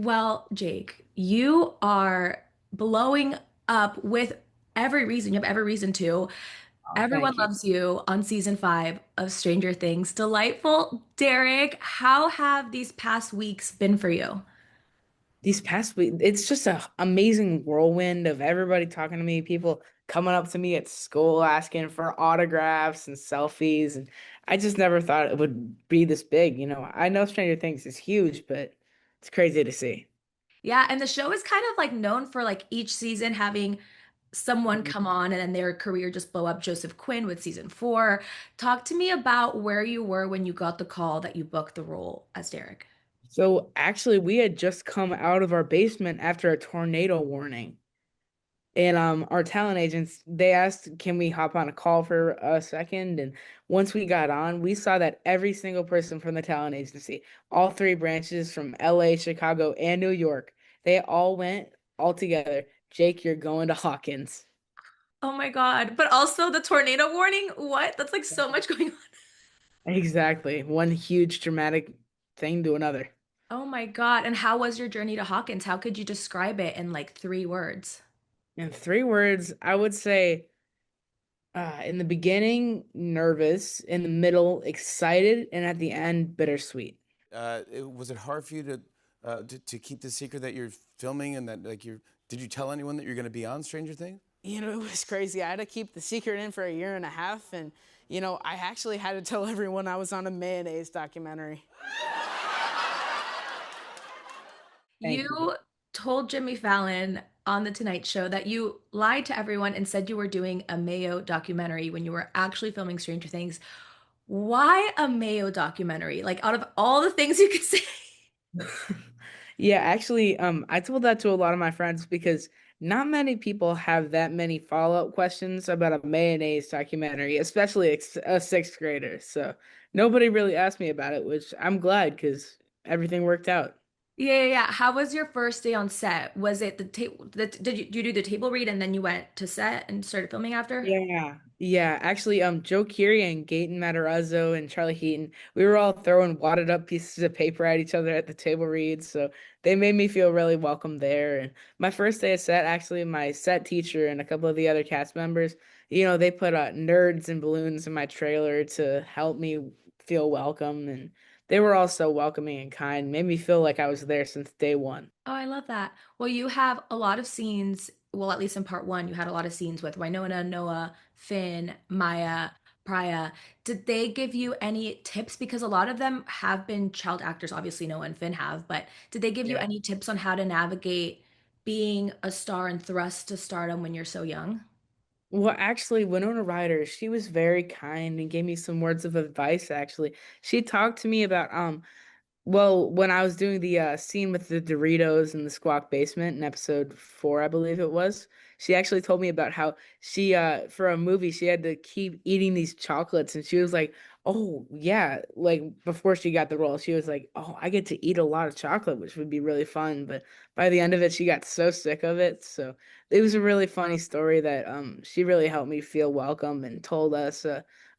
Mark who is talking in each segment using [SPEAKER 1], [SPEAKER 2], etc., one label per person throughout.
[SPEAKER 1] Well, Jake, you are blowing up with every reason. You have every reason to.
[SPEAKER 2] Oh,
[SPEAKER 1] Everyone
[SPEAKER 2] thank you.
[SPEAKER 1] loves you on season 5 of Stranger Things. Delightful. Derek, how have these past weeks been for you?
[SPEAKER 2] These past week, it's just a amazing whirlwind of everybody talking to me, people coming up to me at school asking for autographs and selfies, and I just never thought it would be this big. I know Stranger Things is huge, but it's crazy to see.
[SPEAKER 1] Yeah, and the show is kind of like known for like each season having someone come on and then their career just blow up. Joseph Quinn with season 4. Talk to me about where you were when you got the call that you booked the role as Derek.
[SPEAKER 2] So actually, we had just come out of our basement after a tornado warning. And our talent agents, they asked, can we hop on a call for a second? And once we got on, we saw that every single person from the talent agency, all three branches from LA, Chicago, and New York, they all went all together. Jake, you're going to Hawkins.
[SPEAKER 1] Oh my God. But also the tornado warning? What? That's like so much going on.
[SPEAKER 2] Exactly. One huge dramatic thing to another.
[SPEAKER 1] Oh my God. And how was your journey to Hawkins? How could you describe it in like 3 words?
[SPEAKER 2] In 3 words, I would say in the beginning, nervous, in the middle, excited, and at the end, bittersweet.
[SPEAKER 3] Was it hard for you to keep the secret that you're filming and that like you're? Did you tell anyone that you're going to be on Stranger Things?
[SPEAKER 4] It was crazy. I had to keep the secret in for a year and a half. And, I actually had to tell everyone I was on a mayonnaise documentary.
[SPEAKER 2] Thank you.
[SPEAKER 1] You told Jimmy Fallon on The Tonight Show that you lied to everyone and said you were doing a Mayo documentary when you were actually filming Stranger Things. Why a Mayo documentary? Like, out of all the things you could say.
[SPEAKER 2] Yeah, actually, I told that to a lot of my friends because not many people have that many follow-up questions about a mayonnaise documentary, especially a sixth grader. So nobody really asked me about it, which I'm glad because everything worked out.
[SPEAKER 1] Yeah. How was your first day on set? Was it the table? Did you do the table read and then you went to set and started filming after?
[SPEAKER 2] Yeah. Actually, Joe Keery and Gaten Matarazzo and Charlie Heaton, we were all throwing wadded up pieces of paper at each other at the table reads, so they made me feel really welcome there. And my first day of set, actually, my set teacher and a couple of the other cast members, they put nerds and balloons in my trailer to help me feel welcome, and they were all so welcoming and kind, made me feel like I was there since day one.
[SPEAKER 1] Oh, I love that. Well, you have a lot of scenes. Well, at least in part 1, you had a lot of scenes with Winona, Noah, Finn, Maya, Priya. Did they give you any tips? Because a lot of them have been child actors. Obviously, Noah and Finn have, but did they give you
[SPEAKER 2] Yeah.
[SPEAKER 1] any tips on how to navigate being a star and thrust to stardom when you're so young?
[SPEAKER 2] Well, actually, Winona Ryder, she was very kind and gave me some words of advice, actually. She talked to me about well, when I was doing the scene with the Doritos in the squawk basement in episode 4, I believe it was, she actually told me about how she for a movie she had to keep eating these chocolates, and she was like, "Oh, yeah," like before she got the role, she was like, "Oh, I get to eat a lot of chocolate, which would be really fun." But by the end of it, she got so sick of it. So it was a really funny story that she really helped me feel welcome and told us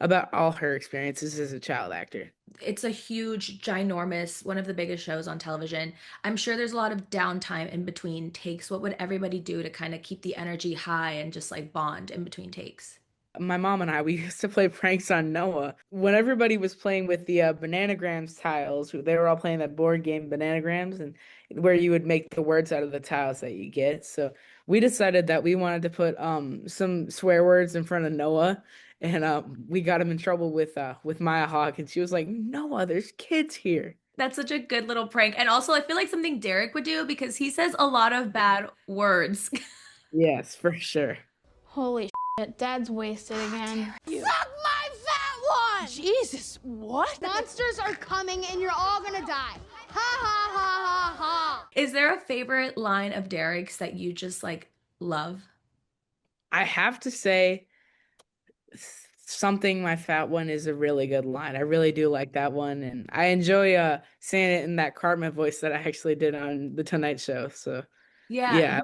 [SPEAKER 2] about all her experiences as a child actor.
[SPEAKER 1] It's a huge, ginormous, one of the biggest shows on television. I'm sure there's a lot of downtime in between takes. What would everybody do to kind of keep the energy high and just like bond in between takes?
[SPEAKER 2] My mom and I, we used to play pranks on Noah. When everybody was playing with the Bananagrams tiles, they were all playing that board game Bananagrams, and where you would make the words out of the tiles that you get. So we decided that we wanted to put some swear words in front of Noah, and we got him in trouble with Maya Hawke, and she was like, "Noah, there's kids here."
[SPEAKER 1] That's such a good little prank. And also, I feel like something Derek would do because he says a lot of bad words.
[SPEAKER 2] Yes, for sure.
[SPEAKER 5] Holy shit, Dad's wasted again.
[SPEAKER 6] Suck my fat one!
[SPEAKER 5] Jesus, what?
[SPEAKER 6] Monsters are coming and you're all gonna die. Ha ha ha ha ha.
[SPEAKER 1] Is there a favorite line of Derek's that you just like love?
[SPEAKER 2] I have to say. Something my fat one is a really good line. I really do like that one, and I enjoy saying it in that Cartman voice that I actually did on the Tonight Show. So
[SPEAKER 1] Yeah,
[SPEAKER 2] yeah,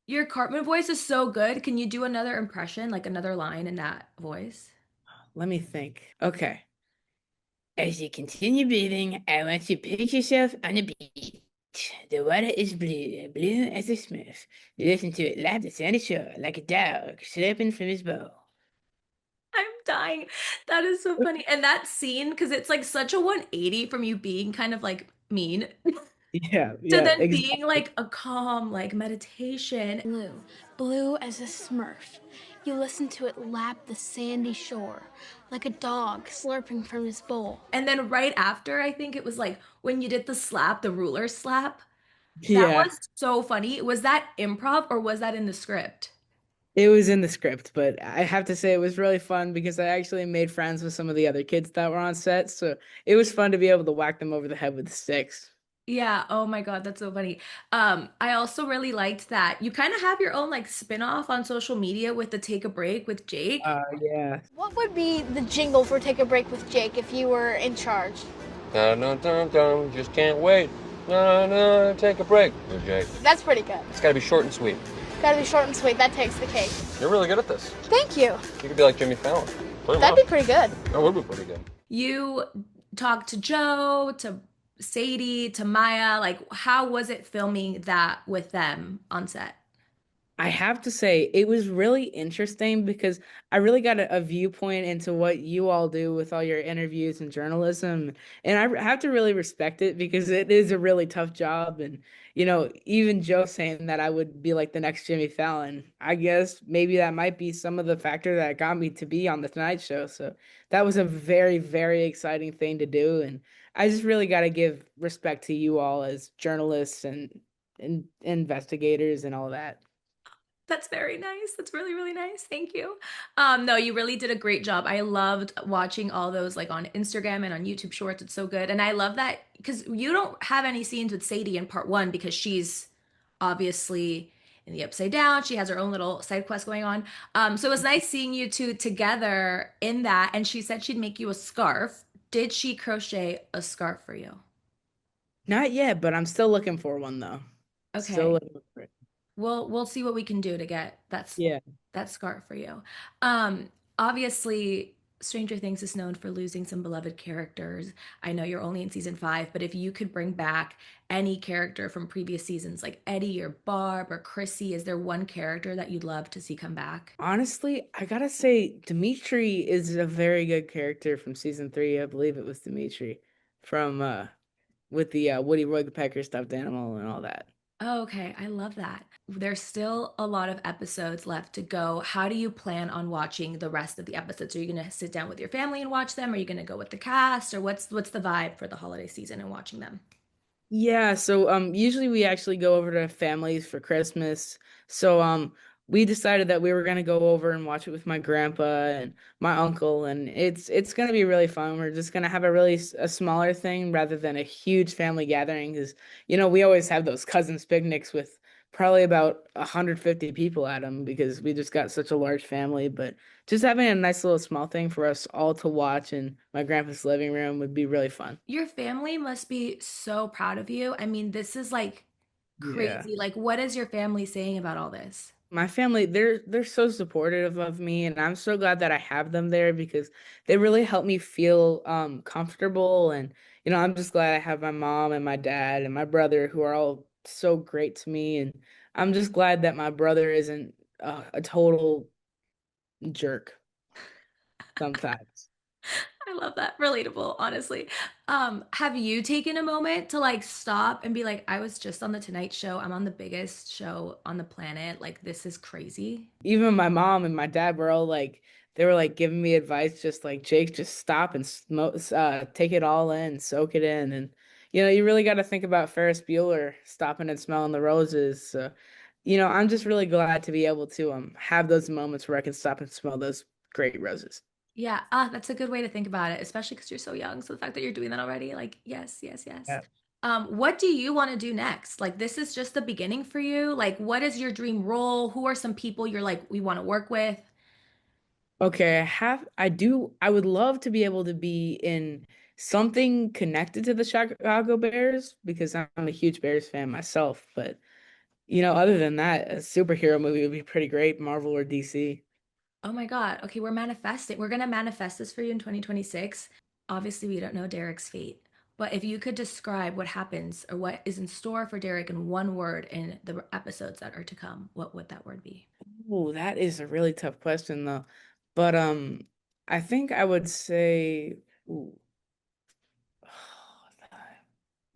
[SPEAKER 1] your Cartman voice is so good. Can you do another impression, like another line in that voice?
[SPEAKER 2] let me think. Okay. As you continue breathing, I want you to put yourself on a beach. The water is blue, blue as a smurf. Listen to it lap the sandy shore like a dog slurping from his bowl.
[SPEAKER 1] I'm dying. That is so funny. And that scene, because it's like such a 180 from you being kind of like mean
[SPEAKER 2] Yeah,
[SPEAKER 1] to
[SPEAKER 2] yeah,
[SPEAKER 1] then being
[SPEAKER 2] exactly.
[SPEAKER 1] like a calm, like meditation.
[SPEAKER 5] Blue, blue as a smurf. You listen to it lap the sandy shore, like a dog slurping from his bowl.
[SPEAKER 1] And then right after, I think it was like when you did the slap, the ruler slap. That
[SPEAKER 2] Yeah,
[SPEAKER 1] was so funny. Was that improv or was that in the script?
[SPEAKER 2] it was in the script, but I have to say it was really fun because I actually made friends with some of the other kids that were on set, so it was fun to be able to whack them over the head with the sticks.
[SPEAKER 1] Yeah, oh my God, that's so funny. I also really liked that you kind of have your own like spin-off on social media with the Take a Break with Jake.
[SPEAKER 2] Yeah.
[SPEAKER 6] What would be the jingle for Take a Break with Jake if you were in charge?
[SPEAKER 7] Dun, dun, dun, dun, just can't wait. No, no, take a break. Good, Jake.
[SPEAKER 6] That's pretty good.
[SPEAKER 7] It's gotta be short and sweet.
[SPEAKER 6] Gotta be short and sweet. That takes the cake.
[SPEAKER 7] You're really good at this.
[SPEAKER 6] Thank you.
[SPEAKER 7] You could be like Jimmy Fallon. Pretty
[SPEAKER 6] That'd
[SPEAKER 7] much.
[SPEAKER 6] be pretty good.
[SPEAKER 7] That would be pretty good.
[SPEAKER 1] You talked to Joe, to Satie, to Maya. Like, how was it filming that with them on set?
[SPEAKER 2] I have to say, it was really interesting because I really got a viewpoint into what you all do with all your interviews and journalism. And have to really respect it because it is a really tough job. And, even Joe saying that I would be like the next Jimmy Fallon, I guess maybe that might be some of the factor that got me to be on the Tonight Show. So that was a very, very exciting thing to do. And I just really got to give respect to you all as journalists and investigators and all that.
[SPEAKER 1] That's very nice. That's really, really nice. Thank you. No, you really did a great job. I loved watching all those like on Instagram and on YouTube Shorts. It's so good. And I love that because you don't have any scenes with Satie in part one because she's obviously in the Upside Down. She has her own little side quest going on. So it was nice seeing you two together in that. And she said she'd make you a scarf. Did she crochet a scarf for you?
[SPEAKER 2] Not yet, but I'm still looking for one though. Still
[SPEAKER 1] Okay.
[SPEAKER 2] looking for it.
[SPEAKER 1] We'll see what we can do to get
[SPEAKER 2] Yeah.
[SPEAKER 1] that scarf for you. Obviously, Stranger Things is known for losing some beloved characters. I know you're only in season 5, but if you could bring back any character from previous seasons, like Eddie or Barb or Chrissy, is there one character that you'd love to see come back?
[SPEAKER 2] Honestly, I gotta say, Dimitri is a very good character from season 3. I believe it was Dimitri from with the Woody Woodpecker stuffed animal and all that.
[SPEAKER 1] Oh, okay, I love that. There's still a lot of episodes left to go. How do you plan on watching the rest of the episodes? Are you going to sit down with your family and watch them? Are you going to go with the cast? Or what's the vibe for the holiday season and watching them?
[SPEAKER 2] Yeah, so usually we actually go over to families for Christmas. So we decided that we were gonna go over and watch it with my grandpa and my uncle, and it's gonna be really fun. We're just gonna have a smaller thing rather than a huge family gathering because we always have those cousins picnics with probably about 150 people at them because we just got such a large family. But just having a nice little small thing for us all to watch in my grandpa's living room would be really fun.
[SPEAKER 1] Your family must be so proud of you. I mean, this is like
[SPEAKER 2] Yeah.
[SPEAKER 1] crazy. Like, what is your family saying about all this?
[SPEAKER 2] My family, they're so supportive of me, and I'm so glad that I have them there because they really help me feel comfortable. And I'm just glad I have my mom and my dad and my brother who are all so great to me. And I'm just glad that my brother isn't a total jerk sometimes.
[SPEAKER 1] I love that. Relatable, honestly. Have you taken a moment to like stop and be like, I was just on the Tonight Show. I'm on the biggest show on the planet. Like, this is crazy.
[SPEAKER 2] Even my mom and my dad were all like, they were like giving me advice, just like, Jake, just stop and smoke, take it all in, soak it in. And, you really got to think about Ferris Bueller stopping and smelling the roses. So, I'm just really glad to be able to have those moments where I can stop and smell those great roses.
[SPEAKER 1] Yeah, that's a good way to think about it, especially because you're so young. So the fact that you're doing that already, like, yes, yes, yes.
[SPEAKER 2] Yeah.
[SPEAKER 1] What do you want to do next? Like, this is just the beginning for you. Like, what is your dream role? Who are some people you're like, we want to work with?
[SPEAKER 2] Okay, I would love to be able to be in something connected to the Chicago Bears because I'm a huge Bears fan myself. But, other than that, a superhero movie would be pretty great, Marvel or DC.
[SPEAKER 1] Oh my God. Okay, we're manifesting. We're gonna manifest this for you in 2026. Obviously, we don't know Derek's fate, But if you could describe what happens or what is in store for Derek in one word in the episodes that are to come, what would that word be?
[SPEAKER 2] Oh, that is a really tough question though. But I think I would say ooh,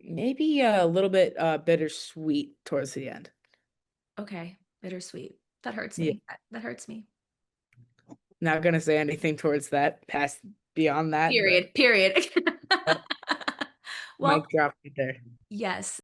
[SPEAKER 2] maybe a little bit bittersweet towards the end.
[SPEAKER 1] Okay, bittersweet. That hurts
[SPEAKER 2] Yeah.
[SPEAKER 1] me. That hurts me.
[SPEAKER 2] Not gonna say anything towards that past beyond that, but
[SPEAKER 1] Period. Period.
[SPEAKER 2] mic
[SPEAKER 1] Well,
[SPEAKER 2] drop right there.
[SPEAKER 1] yes.